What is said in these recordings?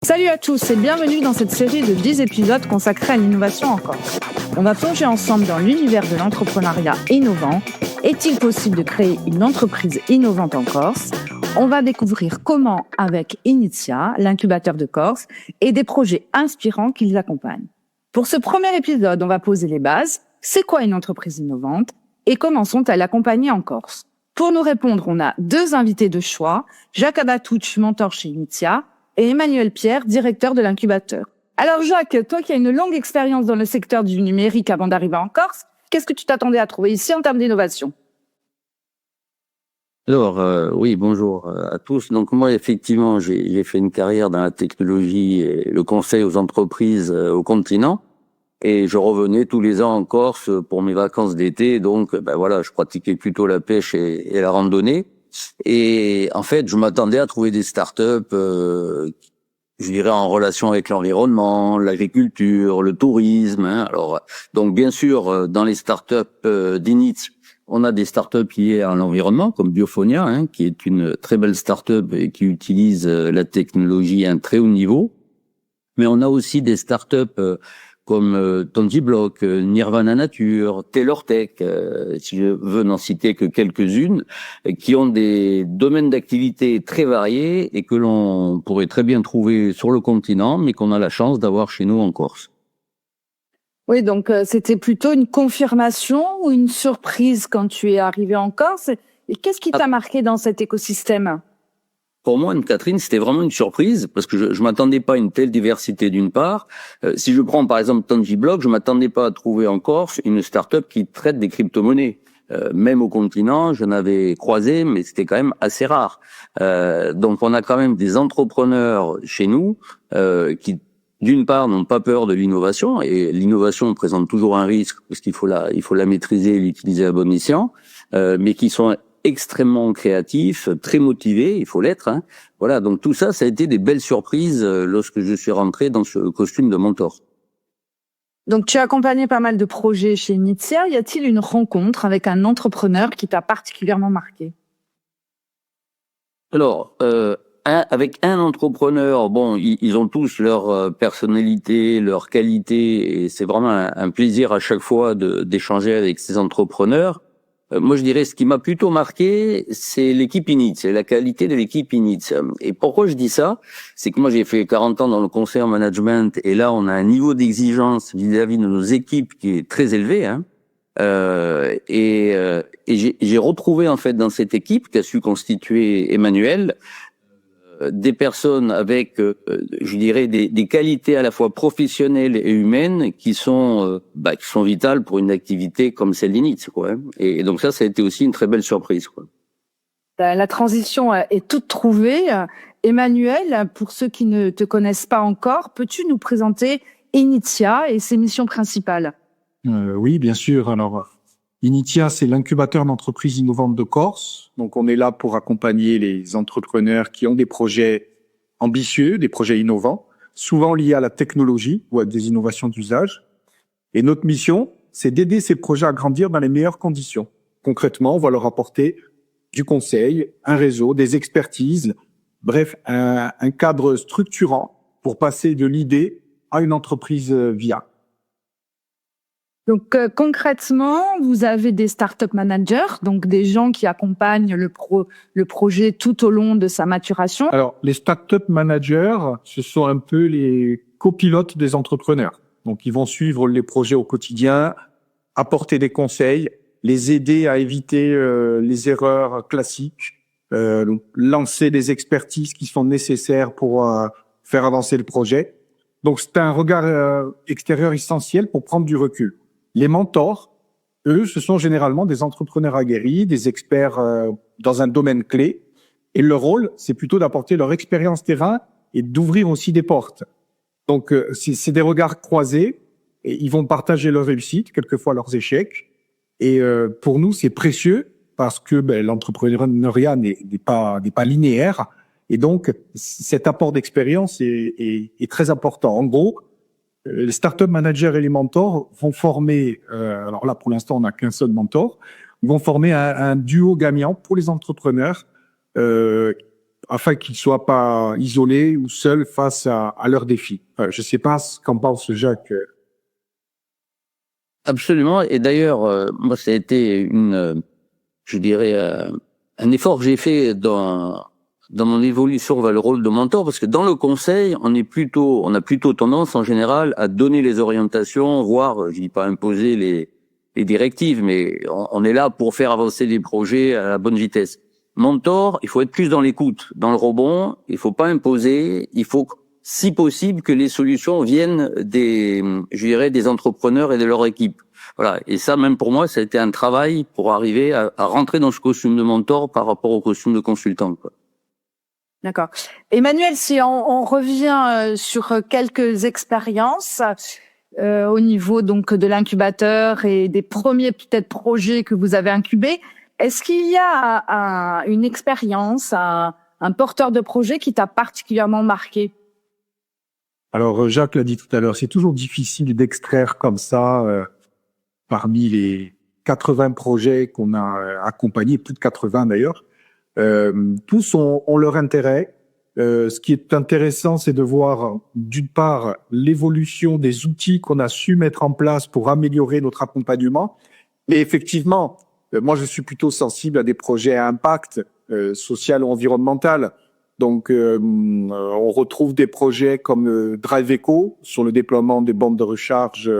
Salut à tous et bienvenue dans cette série de 10 épisodes consacrés à l'innovation en Corse. On va plonger ensemble dans l'univers de l'entrepreneuriat innovant. Est-il possible de créer une entreprise innovante en Corse ? On va découvrir comment avec Initia, l'incubateur de Corse, et des projets inspirants qui les accompagnent. Pour ce premier épisode, on va poser les bases. C'est quoi une entreprise innovante et comment sont-elles accompagnées en Corse ? Pour nous répondre, on a deux invités de choix, Jacques Abatouch, mentor chez Initia, et Emmanuel Pierre, directeur de l'incubateur. Alors Jacques, toi qui as une longue expérience dans le secteur du numérique avant d'arriver en Corse, qu'est-ce que tu t'attendais à trouver ici en termes d'innovation ? Alors, oui, bonjour à tous. Donc moi, effectivement, j'ai fait une carrière dans la technologie et le conseil aux entreprises au continent. Et je revenais tous les ans en Corse pour mes vacances d'été. Donc, voilà, je pratiquais plutôt la pêche et la randonnée. Et en fait, je m'attendais à trouver des startups, je dirais en relation avec l'environnement, l'agriculture, le tourisme. Alors, donc bien sûr, dans les startups d'Init, on a des startups liées à l'environnement, comme Biophonia, qui est une très belle startup et qui utilise la technologie à un très haut niveau. Mais on a aussi des startups comme TangiBlock, Nirvana Nature, TaylorTech, si je veux n'en citer que quelques-unes, qui ont des domaines d'activité très variés et que l'on pourrait très bien trouver sur le continent, mais qu'on a la chance d'avoir chez nous en Corse. Oui, donc c'était plutôt une confirmation ou une surprise quand tu es arrivé en Corse. Et qu'est-ce qui t'a marqué dans cet écosystème ? Pour moi, Anne-Catherine, c'était vraiment une surprise parce que je m'attendais pas à une telle diversité d'une part. Si je prends par exemple TangiBlock, je m'attendais pas à trouver en Corse une start-up qui traite des crypto-monnaies. Même au continent, je n'avais croisé, mais c'était quand même assez rare. Donc on a quand même des entrepreneurs chez nous qui, d'une part, n'ont pas peur de l'innovation, et l'innovation présente toujours un risque parce qu'il faut la maîtriser et l'utiliser à bon escient, mais qui sont extrêmement créatifs, très motivés, il faut l'être. Voilà, donc tout ça, ça a été des belles surprises lorsque je suis rentré dans ce costume de mentor. Donc tu as accompagné pas mal de projets chez Initia. Y a-t-il une rencontre avec un entrepreneur qui t'a particulièrement marqué ? Alors, avec un entrepreneur, bon, ils ont tous leur personnalité, leur qualité, et c'est vraiment un plaisir à chaque fois d'échanger avec ces entrepreneurs. Moi, je dirais, ce qui m'a plutôt marqué, c'est l'équipe Init, c'est la qualité de l'équipe Init. Et pourquoi je dis ça ? C'est que moi, j'ai fait 40 ans dans le conseil en management, et là, on a un niveau d'exigence vis-à-vis de nos équipes qui est très élevé. Et j'ai retrouvé, en fait, dans cette équipe qu'a su constituer Emmanuel, des personnes avec, je dirais, des qualités à la fois professionnelles et humaines qui sont vitales pour une activité comme celle d'Init, quoi. Et donc ça a été aussi une très belle surprise, quoi. La transition est toute trouvée. Emmanuel, pour ceux qui ne te connaissent pas encore, peux-tu nous présenter Initia et ses missions principales ? Oui, bien sûr. Alors, Initia, c'est l'incubateur d'entreprises innovantes de Corse. Donc, on est là pour accompagner les entrepreneurs qui ont des projets ambitieux, des projets innovants, souvent liés à la technologie ou à des innovations d'usage. Et notre mission, c'est d'aider ces projets à grandir dans les meilleures conditions. Concrètement, on va leur apporter du conseil, un réseau, des expertises, bref, un cadre structurant pour passer de l'idée à une entreprise viable. Donc concrètement, vous avez des startup managers, donc des gens qui accompagnent le projet tout au long de sa maturation. Alors, les startup managers, ce sont un peu les copilotes des entrepreneurs. Donc, ils vont suivre les projets au quotidien, apporter des conseils, les aider à éviter les erreurs classiques, donc lancer des expertises qui sont nécessaires pour faire avancer le projet. Donc, c'est un regard extérieur essentiel pour prendre du recul. Les mentors, eux, ce sont généralement des entrepreneurs aguerris, des experts dans un domaine clé. Et leur rôle, c'est plutôt d'apporter leur expérience terrain et d'ouvrir aussi des portes. Donc, c'est des regards croisés et ils vont partager leurs réussites, quelquefois leurs échecs. Et pour nous, c'est précieux parce que l'entrepreneuriat n'est pas linéaire. Et donc, cet apport d'expérience est très important. En gros, les startup managers et les mentors vont former, alors là pour l'instant on n'a qu'un seul mentor, vont former un duo gagnant pour les entrepreneurs afin qu'ils soient pas isolés ou seuls face à leurs défis. Je sais pas ce qu'en pense Jacques. Absolument. Et d'ailleurs, moi, ça a été je dirais, un effort que j'ai fait dans mon évolution vers le rôle de mentor, parce que dans le conseil, on a plutôt tendance en général à donner les orientations, voire, je dis pas imposer les directives, mais on est là pour faire avancer les projets à la bonne vitesse. Mentor, il faut être plus dans l'écoute, dans le rebond. Il faut pas imposer. Il faut, si possible, que les solutions viennent des entrepreneurs et de leur équipe. Voilà. Et ça, même pour moi, ça a été un travail pour arriver à rentrer dans ce costume de mentor par rapport au costume de consultant, quoi. D'accord. Emmanuel, si on revient sur quelques expériences au niveau donc de l'incubateur et des premiers peut-être projets que vous avez incubés, est-ce qu'il y a une expérience, un porteur de projet qui t'a particulièrement marqué? Alors, Jacques l'a dit tout à l'heure, c'est toujours difficile d'extraire comme ça, parmi les 80 projets qu'on a accompagnés, plus de 80 d'ailleurs. Tous ont leur intérêt. Ce qui est intéressant, c'est de voir, d'une part, l'évolution des outils qu'on a su mettre en place pour améliorer notre accompagnement. Mais effectivement, moi, je suis plutôt sensible à des projets à impact social ou environnemental. Donc, on retrouve des projets comme Drive Eco sur le déploiement des bornes de recharge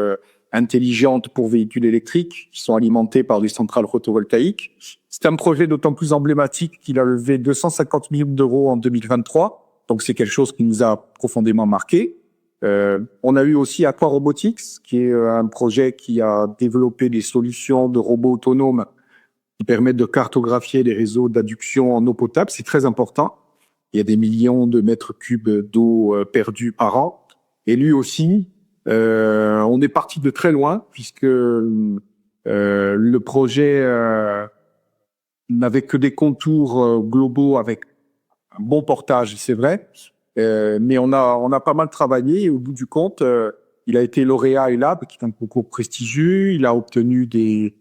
intelligentes pour véhicules électriques qui sont alimentés par des centrales photovoltaïques. C'est un projet d'autant plus emblématique qu'il a levé 250 millions d'euros en 2023. Donc, c'est quelque chose qui nous a profondément marqué. On a eu aussi Aqua Robotics, qui est un projet qui a développé des solutions de robots autonomes qui permettent de cartographier les réseaux d'adduction en eau potable. C'est très important. Il y a des millions de mètres cubes d'eau perdus par an. Et lui aussi, on est parti de très loin puisque le projet n'avait que des contours globaux avec un bon portage, c'est vrai. Mais on a pas mal travaillé et au bout du compte, il a été lauréat ELAB, qui est un concours prestigieux. Il a obtenu des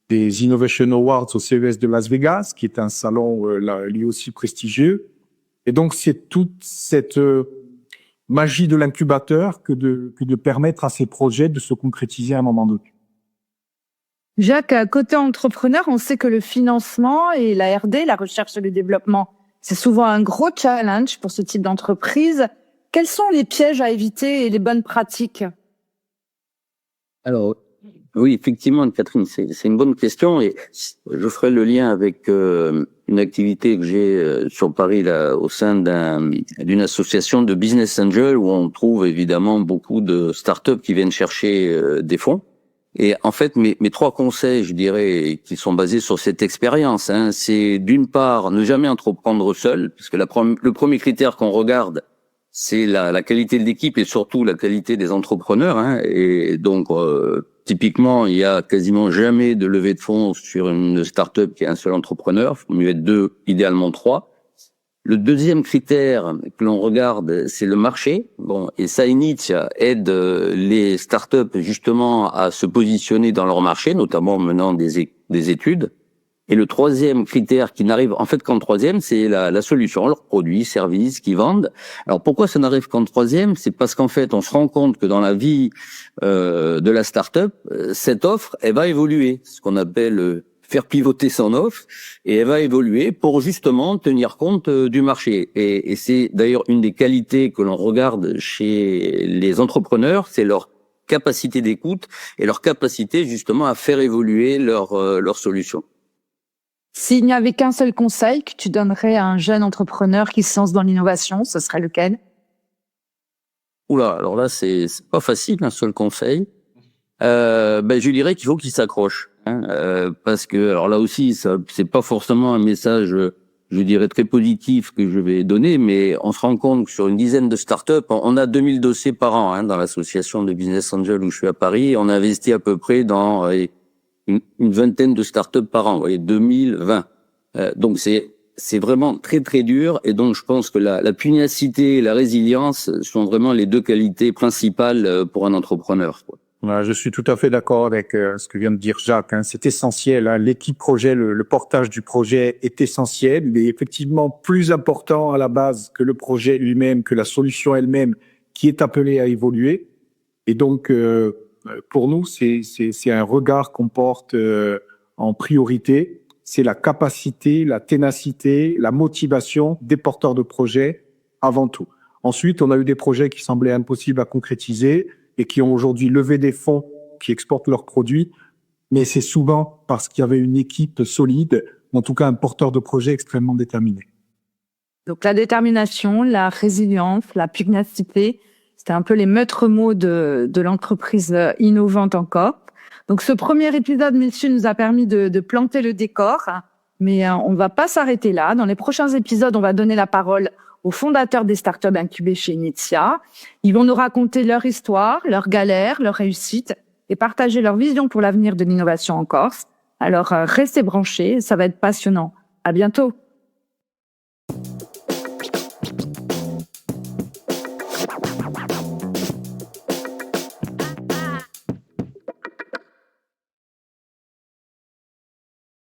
Innovation Awards au CES de Las Vegas, qui est un salon lui aussi prestigieux. Et donc, c'est toute cette magie de l'incubateur que de permettre à ces projets de se concrétiser à un moment donné. Jacques, côté entrepreneur, on sait que le financement et la R&D, la recherche et le développement, c'est souvent un gros challenge pour ce type d'entreprise. Quels sont les pièges à éviter et les bonnes pratiques? Alors, oui, effectivement, Catherine, c'est une bonne question et je ferai le lien avec une activité que j'ai sur Paris là au sein d'une association de business angels où on trouve évidemment beaucoup de startups qui viennent chercher des fonds. Et en fait, mes trois conseils, je dirais, qui sont basés sur cette expérience, c'est d'une part ne jamais entreprendre seul, parce que le premier critère qu'on regarde, c'est la qualité de l'équipe et surtout la qualité des entrepreneurs. Et donc, typiquement, il y a quasiment jamais de levée de fonds sur une start-up qui est un seul entrepreneur. Il faut mieux être deux, idéalement trois. Le deuxième critère que l'on regarde, c'est le marché. Bon, et Sainitia aide les startups justement à se positionner dans leur marché, notamment en menant des études. Et le troisième critère qui n'arrive en fait qu'en troisième, c'est la solution, leurs produits, services qu'ils vendent. Alors pourquoi ça n'arrive qu'en troisième? C'est parce qu'en fait, on se rend compte que dans la vie de la start-up, cette offre, elle va évoluer, ce qu'on appelle faire pivoter son offre, et elle va évoluer pour justement tenir compte du marché. Et c'est d'ailleurs une des qualités que l'on regarde chez les entrepreneurs, c'est leur capacité d'écoute et leur capacité justement à faire évoluer leur solution. S'il n'y avait qu'un seul conseil que tu donnerais à un jeune entrepreneur qui se lance dans l'innovation, ce serait lequel? Oula, alors là, c'est pas facile, un seul conseil. Je dirais qu'il faut qu'il s'accroche. Parce que, alors là aussi, ça, c'est pas forcément un message, je dirais, très positif que je vais donner, mais on se rend compte que sur une dizaine de startups, on a 2000 dossiers par an, dans l'association de Business Angel où je suis à Paris. On investit à peu près dans une vingtaine de startups par an, vous voyez, 2020. Donc c'est vraiment très très dur, et donc je pense que la pugnacité et la résilience sont vraiment les deux qualités principales pour un entrepreneur, quoi. Voilà, je suis tout à fait d'accord avec ce que vient de dire Jacques, hein. C'est essentiel, hein. L'équipe projet, le portage du projet est essentiel. Il est effectivement plus important à la base que le projet lui-même, que la solution elle-même qui est appelée à évoluer. Et donc, pour nous, c'est un regard qu'on porte en priorité. C'est la capacité, la ténacité, la motivation des porteurs de projets avant tout. Ensuite, on a eu des projets qui semblaient impossibles à concrétiser et qui ont aujourd'hui levé des fonds qui exportent leurs produits. Mais c'est souvent parce qu'il y avait une équipe solide, ou en tout cas un porteur de projet extrêmement déterminé. Donc la détermination, la résilience, la pugnacité, c'était un peu les maîtres mots de l'entreprise innovante en Corse. Donc ce premier épisode, messieurs, nous a permis de planter le décor, mais on ne va pas s'arrêter là. Dans les prochains épisodes, on va donner la parole aux fondateurs des startups incubées chez Initia. Ils vont nous raconter leur histoire, leurs galères, leurs réussites et partager leur vision pour l'avenir de l'innovation en Corse. Alors restez branchés, ça va être passionnant. À bientôt.